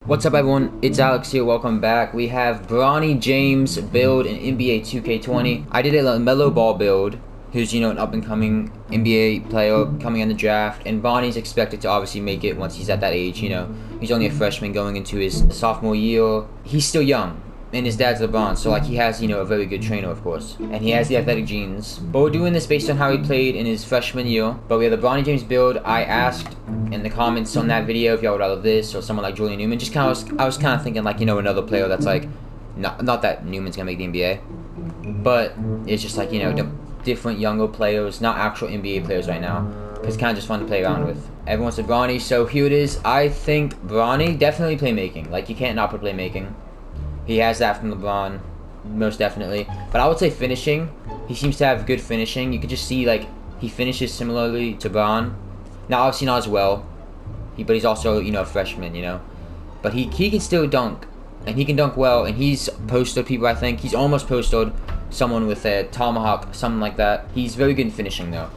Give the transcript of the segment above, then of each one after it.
What's up, everyone? It's Alex here. Welcome back. We have Bronny James build in NBA 2K20. I did a LaMelo Ball build, who's, an up-and-coming NBA player coming in the draft, and Bronny's expected to obviously make it once he's at that age, He's only a freshman going into his sophomore year. He's still young, and his dad's LeBron, so, he has, a very good trainer, of course. And he has the athletic genes. But we're doing this based on how he played in his freshman year. But we have the Bronny James build. I asked in the comments on that video if y'all would rather this or someone like Julian Newman. Just I was kind of thinking, another player that's, not that Newman's gonna make the NBA. But it's just, different younger players, not actual NBA players right now. It's kind of just fun to play around with. Everyone said Bronny, so here it is. I think Bronny, definitely playmaking. You can't not put playmaking. He has that from LeBron, most definitely. But I would say finishing. He seems to have good finishing. You could just see, he finishes similarly to Bron. Now, obviously not as well. But he's also, a freshman, But he can still dunk. And he can dunk well. And he's posted people, I think. He's almost posted someone with a tomahawk, something like that. He's very good in finishing, though.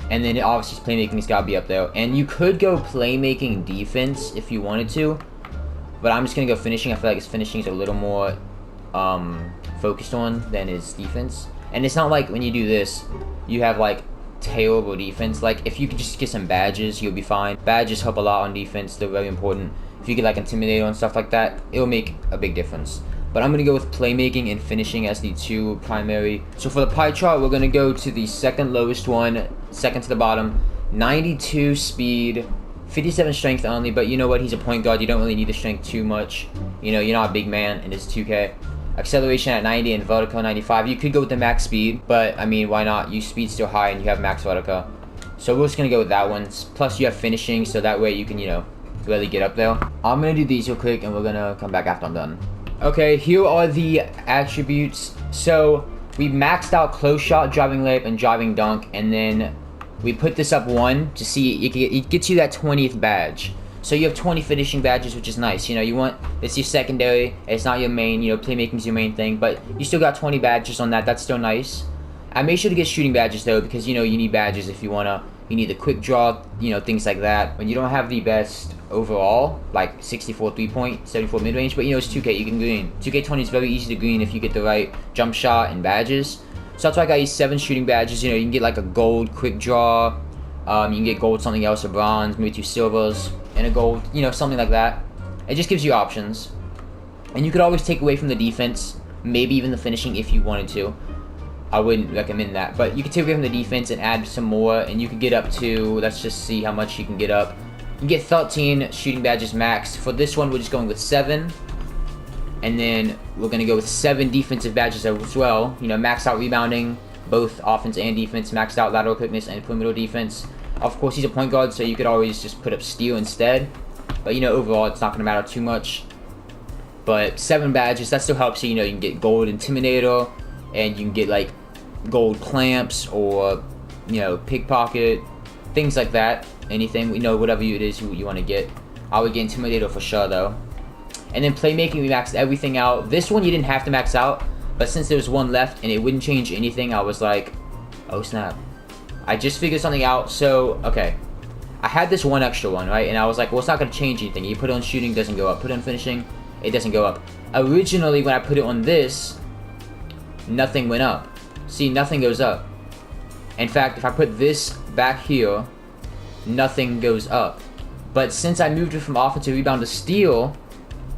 And then, obviously, his playmaking's got to be up there. And you could go playmaking defense if you wanted to. But I'm just going to go finishing. I feel like his finishing is a little more focused on than his defense. And it's not like when you do this, you have, terrible defense. If you could just get some badges, you'll be fine. Badges help a lot on defense. They're very important. If you get, Intimidator and stuff like that, it'll make a big difference. But I'm going to go with playmaking and finishing as the two primary. So for the pie chart, we're going to go to the second lowest one, second to the bottom. 92 speed. 57 strength only, but you know what? He's a point guard. You don't really need the strength too much. You're not a big man in this 2K. Acceleration at 90 and vertical 95. You could go with the max speed, but I mean, why not? You speed's still high and you have max vertical. So we're just gonna go with that one. Plus, you have finishing, so that way you can, really get up there. I'm gonna do these real quick, and we're gonna come back after I'm done. Okay, here are the attributes. So we maxed out close shot, driving layup, and driving dunk, and then we put this up one to see it gets you that 20th badge. So you have 20 finishing badges, which is nice. You want, it's your secondary, it's not your main, playmaking's your main thing, but you still got 20 badges on that. That's still nice. I made sure to get shooting badges though, because you need badges if you need the quick draw, things like that. When you don't have the best overall, 64 3-point, 74 mid-range, but it's 2K, you can green. 2K20 is very easy to green if you get the right jump shot and badges. So that's why I got you 7 shooting badges. You can get a gold quick draw. You can get gold something else, a bronze, maybe 2 silvers, and a gold, something like that. It just gives you options. And you could always take away from the defense, maybe even the finishing if you wanted to. I wouldn't recommend that. But you could take away from the defense and add some more, and you could get up to, let's just see how much you can get up. You can get 13 shooting badges max. For this one, we're just going with 7. And then we're going to go with 7 defensive badges as well. Maxed out rebounding, both offense and defense. Maxed out lateral quickness and perimeter defense. Of course, he's a point guard, so you could always just put up steal instead. But, overall, it's not going to matter too much. But 7 badges, that still helps you. You can get gold intimidator. And you can get, gold clamps or, pickpocket. Things like that. Anything, whatever it is you want to get. I would get intimidator for sure, though. And then playmaking, we maxed everything out. This one you didn't have to max out, but since there was one left and it wouldn't change anything, I was like, oh snap. I just figured something out. So, okay. I had this one extra one, right? And I was like, well, it's not going to change anything. You put it on shooting, doesn't go up. Put it on finishing, it doesn't go up. Originally, when I put it on this, nothing went up. See, nothing goes up. In fact, if I put this back here, nothing goes up. But since I moved it from offensive rebound to steal,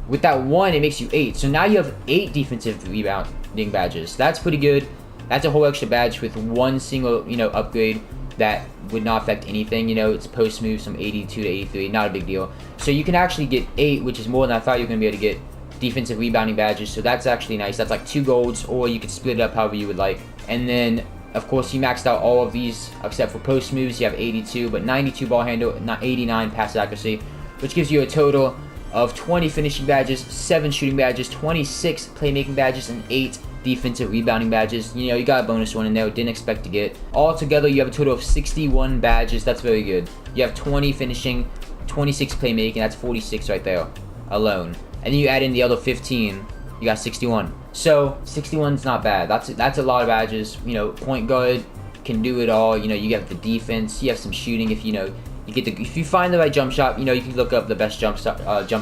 with that 1, it makes you 8. So now you have 8 defensive rebounding badges. That's pretty good. That's a whole extra badge with 1 single, upgrade that would not affect anything. It's post moves from 82 to 83. Not a big deal. So you can actually get 8, which is more than I thought you were going to be able to get defensive rebounding badges. So that's actually nice. That's 2 golds, or you could split it up however you would like. And then, of course, you maxed out all of these except for post moves. You have 82, but 92 ball handle, 89 pass accuracy, which gives you a total of 20 finishing badges, 7 shooting badges, 26 playmaking badges, and 8 defensive rebounding badges. You got a bonus one in there, didn't expect to get. Altogether, you have a total of 61 badges. That's very good. You have 20 finishing, 26 playmaking. That's 46 right there alone. And then you add in the other 15, you got 61. So 61's not bad. That's a lot of badges. Point guard can do it all. You have the defense, you have some shooting. If you get if you find the right jump shot, you can look up the best jump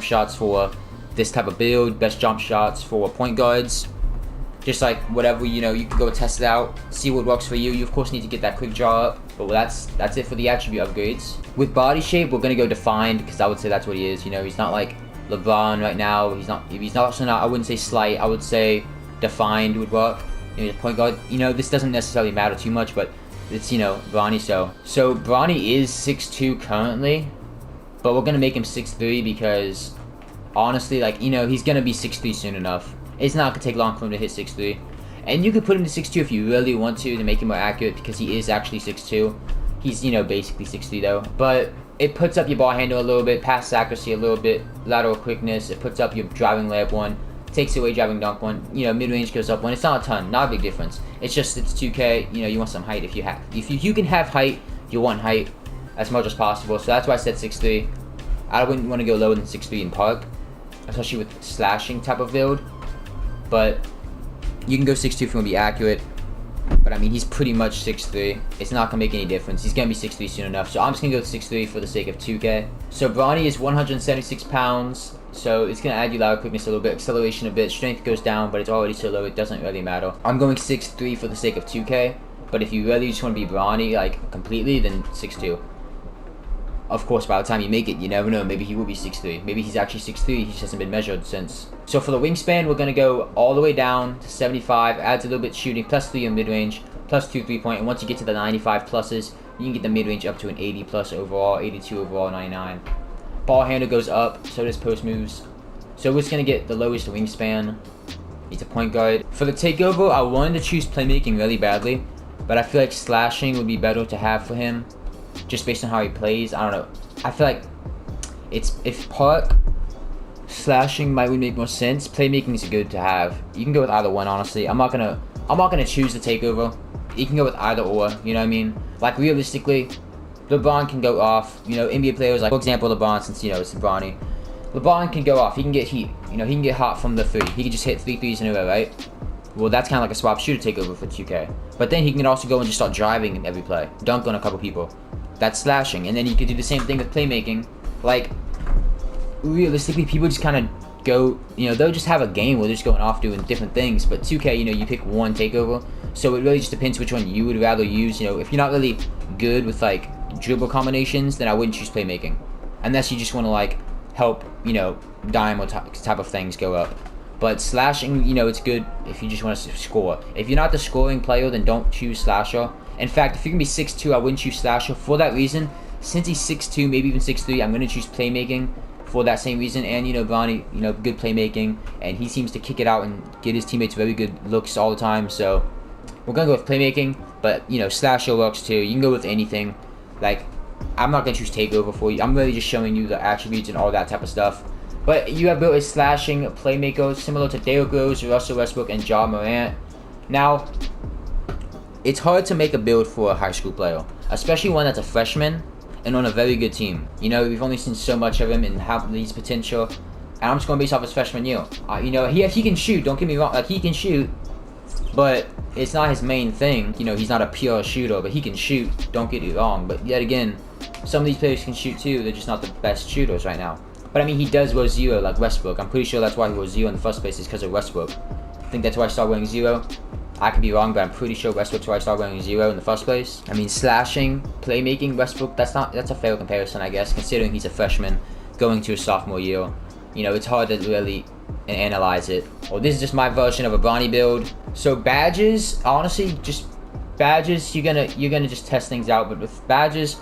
shots for this type of build, best jump shots for point guards. Just like whatever, you know, you can go test it out, see what works for you. You of course need to get that quick draw up, but that's it for the attribute upgrades. With body shape, we're gonna go defined, because I would say that's what he is. You know, he's not like Lebron right now. He's also not, I wouldn't say slight, I would say defined would work. You know, point guard, you know, this doesn't necessarily matter too much, but it's, you know, Bronny. So Bronny is 6'2" currently, but we're gonna make him 6'3" because honestly, like, you know, he's gonna be 6'3" soon enough. It's not gonna take long for him to hit 6'3", and you could put him to 6'2" if you really want to make him more accurate, because he is actually 6'2". He's, you know, basically 6'3" though, but it puts up your ball handle a little bit, pass accuracy a little bit, lateral quickness. It puts up your driving layup 1, takes away driving dunk 1. You know, mid range goes up 1. It's not a ton, not a big difference. It's just it's 2K. You know, you want some height. If you can have height, you want height as much as possible. So that's why I said 6'3". I wouldn't want to go lower than 6'3" in park, especially with slashing type of build. But you can go 6'2" if you want to be accurate. But I mean, he's pretty much 6'3". It's not going to make any difference. He's going to be 6'3" soon enough. So I'm just going to go with 6'3" for the sake of 2K. So Bronny is 176 pounds. So it's going to add you lateral quickness a little bit, acceleration a bit. Strength goes down, but it's already so low, it doesn't really matter. I'm going 6'3" for the sake of 2K. But if you really just want to be Bronny, like, completely, then 6'2". Of course, by the time you make it, you never know. Maybe he will be 6'3". Maybe he's actually 6'3". He just hasn't been measured since. So for the wingspan, we're going to go all the way down to 75. Adds a little bit shooting, +3 in mid-range, +2 3-point. And once you get to the 95 pluses, you can get the mid-range up to an 80 plus overall, 82 overall, 99. Ball handle goes up, so does post moves. So we're just going to get the lowest wingspan. He's a point guard. For the takeover, I wanted to choose playmaking really badly, but I feel like slashing would be better to have for him, just based on how he plays. I don't know. I feel like if park, slashing might make more sense. Playmaking is good to have. You can go with either one, honestly. I'm not gonna choose the takeover. You can go with either or. You know what I mean? Like, realistically, LeBron can go off. You know, NBA players, like, for example, LeBron, since, you know, it's Bronny. LeBron can go off. He can get heat. You know, he can get hot from the 3. He can just hit 3 threes in a row, right? Well, that's kind of like a swap shooter takeover for 2K. But then he can also go and just start driving in every play, dunk on a couple people. That's slashing. And then you could do the same thing with playmaking. Like, realistically, people just kind of go, you know, they'll just have a game where they're just going off doing different things. But 2K, you know, you pick one takeover. So it really just depends which one you would rather use. You know, if you're not really good with, like, dribble combinations, then I wouldn't choose playmaking. Unless you just want to, like, help, you know, dime or type of things go up. But slashing, you know, it's good if you just want to score. If you're not the scoring player, then don't choose slasher. In fact, if you're going to be 6'2", I wouldn't choose slasher. For that reason, since he's 6'2", maybe even 6'3", I'm going to choose playmaking for that same reason. And, you know, Bronny, you know, good playmaking. And he seems to kick it out and get his teammates very good looks all the time. So we're going to go with playmaking. But, you know, slasher works too. You can go with anything. Like, I'm not going to choose takeover for you. I'm really just showing you the attributes and all that type of stuff. But you have built a slashing playmaker similar to Derrick Rose, Russell Westbrook, and Ja Morant. Now, it's hard to make a build for a high school player, especially one that's a freshman and on a very good team. You know, we've only seen so much of him and how his potential. And I'm just going based off his freshman year. You know, he can shoot. Don't get me wrong. Like, he can shoot, but it's not his main thing. You know, he's not a pure shooter, but he can shoot. Don't get me wrong. But yet again, some of these players can shoot too. They're just not the best shooters right now. But I mean, he does wear 0 like Westbrook. I'm pretty sure that's why he wore 0 in the first place, is because of Westbrook. I think that's why I started wearing 0. I could be wrong, but I'm pretty sure Westbrook's why I started wearing 0 in the first place. I mean, slashing, playmaking, Westbrook, that's a fair comparison, I guess, considering he's a freshman going to his sophomore year. You know, it's hard to really analyze it. Well, this is just my version of a Bronny build. So badges, honestly, just badges, you're gonna just test things out. But with badges,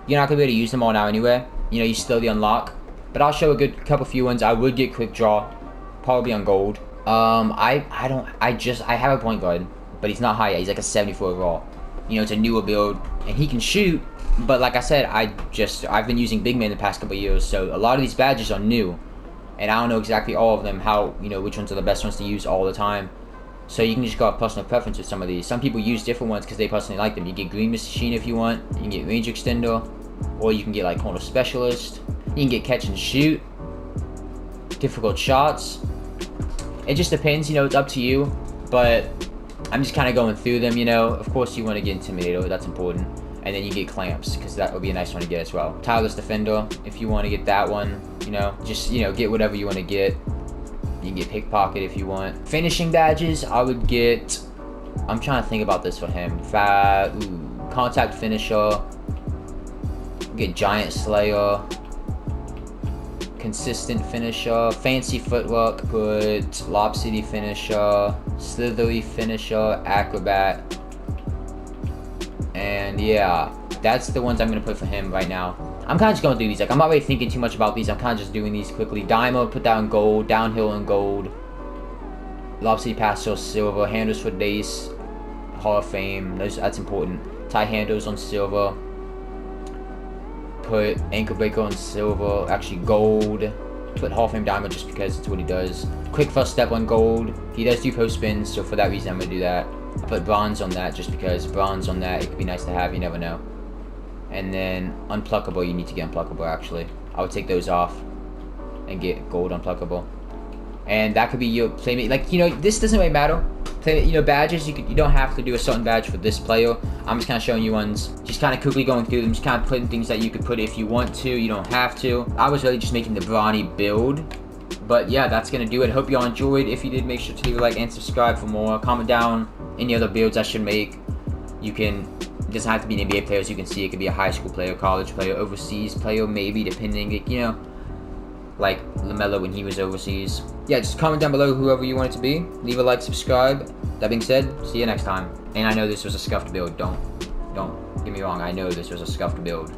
you're not gonna be able to use them all now anyway. You know, you slowly unlock. But I'll show a couple few ones. I would get quick draw, probably on gold. I have a point guard, but he's not high yet. He's like a 74 overall. You know, it's a newer build, and he can shoot. But like I said, I've been using big man the past couple of years, so a lot of these badges are new, and I don't know exactly all of them, how, you know, which ones are the best ones to use all the time. So you can just go off personal preference with some of these. Some people use different ones because they personally like them. You get green machine if you want. You can get range extender, or you can get like corner specialist. You can get catch and shoot, difficult shots. It just depends, you know, it's up to you. But I'm just kind of going through them, you know. Of course, you want to get Intimidator, that's important. And then you get Clamps, because that would be a nice one to get as well. Tireless Defender, if you want to get that one, you know. Just, you know, get whatever you want to get. You can get pickpocket if you want. Finishing badges, I would get... I'm trying to think about this for him. Contact finisher. Get giant slayer. Consistent finisher. Fancy footwork. Put lob city finisher. Slithery finisher. Acrobat. And yeah, that's the ones I'm gonna put for him right now. I'm kind of just going through these. Like, I'm not really thinking too much about these. I'm kind of just doing these quickly. Dymo, put that in gold. Downhill in gold. Lob city passer, silver. Handles for dace. Hall of Fame. That's important. Tie handles on silver. Put ankle breaker on silver. Actually, gold. Put Hall of Fame diamond just because it's what he does. Quick first step on gold. He does do post spins, so for that reason, I'm gonna do that. I put bronze on that just because bronze on that, it could be nice to have. You never know. And then unpluckable, you need to get unpluckable. Actually, I would take those off and get gold unpluckable. And that could be your playmate. Like, you know, this doesn't really matter. You know, badges, you don't have to do a certain badge for this player. I'm just kind of showing you ones, just kind of quickly going through them, just kind of putting things that you could put if you want to. You don't have to. I was really just making the Bronny build. But yeah, that's gonna do it. Hope y'all enjoyed. If you did, make sure to leave a like and subscribe for more. Comment down any other builds I should make. You can, it doesn't have to be an NBA player, as you can see. It could be a high school player, college player, overseas player, maybe, depending, you know, like LaMelo when he was overseas. Yeah, just comment down below whoever you want it to be. Leave a like, subscribe. That being said, see you next time. And I know this was a scuffed build. Don't get me wrong. I know this was a scuffed build.